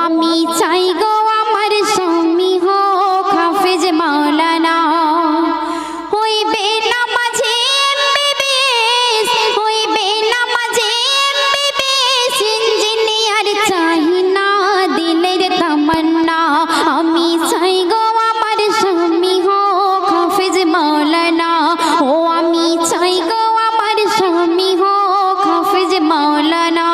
আমি চাই গো আমার স্বামী হোক হাফেজ মাওলানা, হইবে নামাজে এমবিবিএস, হইবে নামাজে এমবিবিএস, ইঞ্জিনিয়ার চাই না দিলের তামান্না। আমি চাই গো আমার স্বামী হোক হাফেজ মাওলানা, ও আমি চাই গো আমার স্বামী হোক হাফেজ মাওলানা।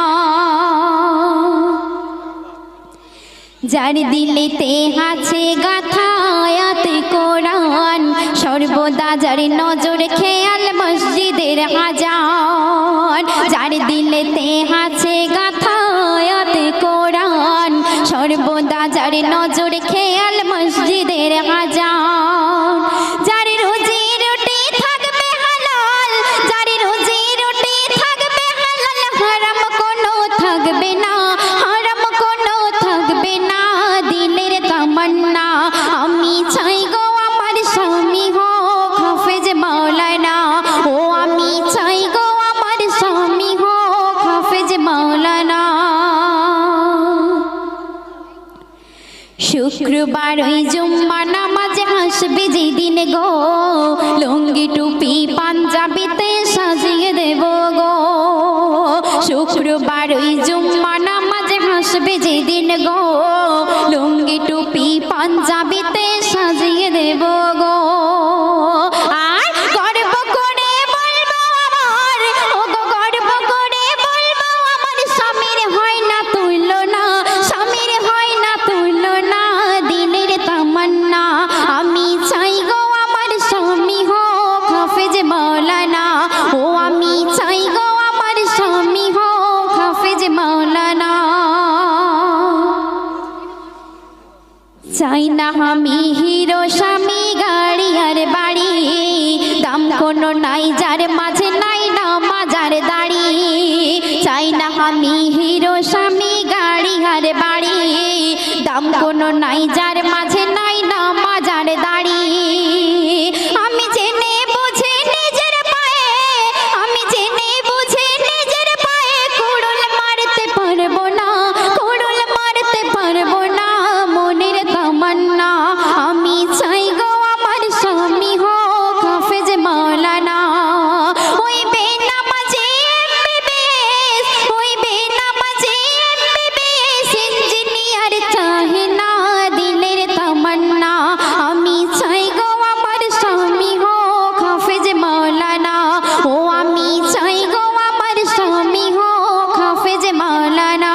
যার দিলেতে আছে গাথা আয়াতে কোরআন, সর্বদা যার নজর খেয়াল মসজিদের আজান। যার দিলেতে আছে গাথা আয়াতে কোরআন, সর্বদা যার নজর খেয়াল মসজিদের আজান। যার রুজি রুটি থাকবে হালাল, যার রুজি রুটি থাকবে হালাল, হারাম কোনো থাকবে না, হারাম কোনো থাকবে না দিলের তামান্না। আমি চাই গো আমার স্বামী হোক হাফেজ মাওলানা, ও আমি চাই গো আমার স্বামী হোক হাফেজ মাওলানা। শুক্রবার ওই জুম্মা নামাজে হাসবে যেদিন গো, লুঙ্গি টুপি পাঞ্জাবিতে সাজিয়ে দেব গো। শুক্রবার ওই জুম্মা নামাজে হাসবে যেদিন গো, লুঙ্গি টুপি পাঞ্জাবিতে সাজিয়ে দেব গো। আর গর্ব করে বলবো আমার, ও গো গর্ব করে বলবো আমার, স্বামীর হয় না তুলনা, স্বামীর হয় না তুলনা দিলের তামান্না। আমি চাই গো আমার স্বামী হোক হাফেজ মাওলানা, ও আমি চাই গো আমার স্বামী হোক হাফেজ মাওলানা। চাই না আমি হিরো স্বামী গাড়ি আর বাড়ি, দাম কোনো নাই যার মাঝে নাই না মাজার দাড়ি। চাই না আমি হিরো স্বামী গাড়ি আর বাড়ি, দাম কোনো নাই যার মাঝে নাই না মাজার দাড়ি। আমি জেনে বুঝে নিজের পায়ে, আমি জেনে বুঝে নিজের পায়ে কুড়ুল মারতে পারবো না, কুড়ুল মারতে পারবো না মনের তামান্না। আমি চাই গো আমার স্বামী হোক হাফেজ মাওলানা, হইবে নামাজে এমবিবিএস, হইবে নামাজে এমবিবিএস, ইঞ্জিনিয়ার চাই না দিলের তামান্না। আমি চাই গো আমার স্বামী হোক হাফেজ মাওলানা, ও আমি চাই গো আমার স্বামী হোক হাফেজ মাওলানা।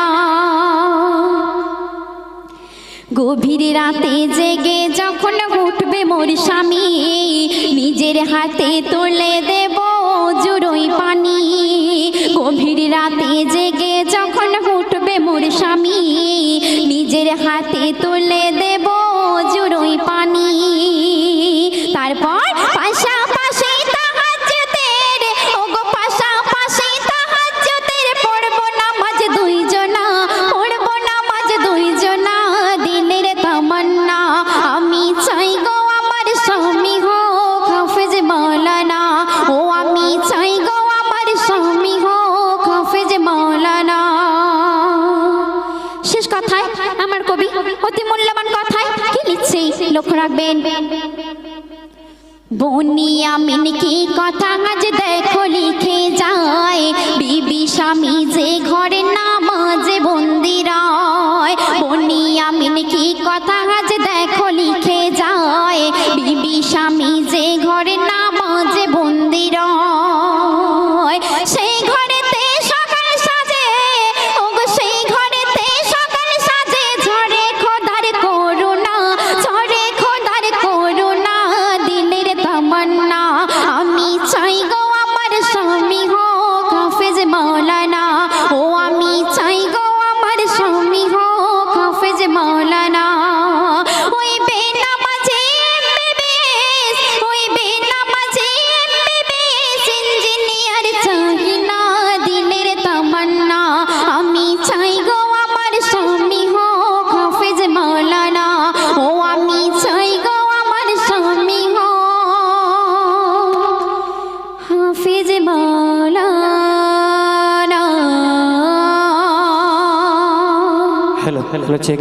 গভীর রাতে জেগে যখন উঠবে মোর স্বামী, নিজের হাতে তুলে দেব জুড়োই পানি। গভীর রাতে জেগে যখন উঠবে মোর স্বামী, নিজের হাতে তুলে দেব জুড়োই পানি। তারপর পাশাপাশি তাহাজ্জুদের, ওগো পাশাপাশি তাহাজ্জুদের, পড়ব নামাজ দুইজনা, পড়ব নামাজ দুইজনা দিলের তামান্না। আমি চাই গো আমার স্বামী হোক হাফেজ মাওলানা, ও আমি চাই গো আমার স্বামী হোক হাফেজ মাওলানা। শেষ কথায় আমার কবি অতি মূল্যবান কথায় কি লিখছে লক্ষ্য রাখবেন। বনিয়ামিন কি কথা আজ দেখো লিখে যায়, বিবি স্বামী যে ঘরে নামাজে বন্দি রয়। বনিয়ামিন কি কথা আজ দেখো লিখে যায়, বিবি স্বামী যে ঘরে নামাজে বন্দি রয়। সেই ঘরেতে সকাল সাজে, ওগো সেই ঘরেতে সকাল সাজে, ঝরে খোদার করুণা, ঝরে খোদার করুণা দিলের তামান্না। আমি চাই গো আমার স্বামী হোক হাফেজ মাওলানা, ও আমি চাই গো আমার স্বামী হ্যালো হ্যালো চেক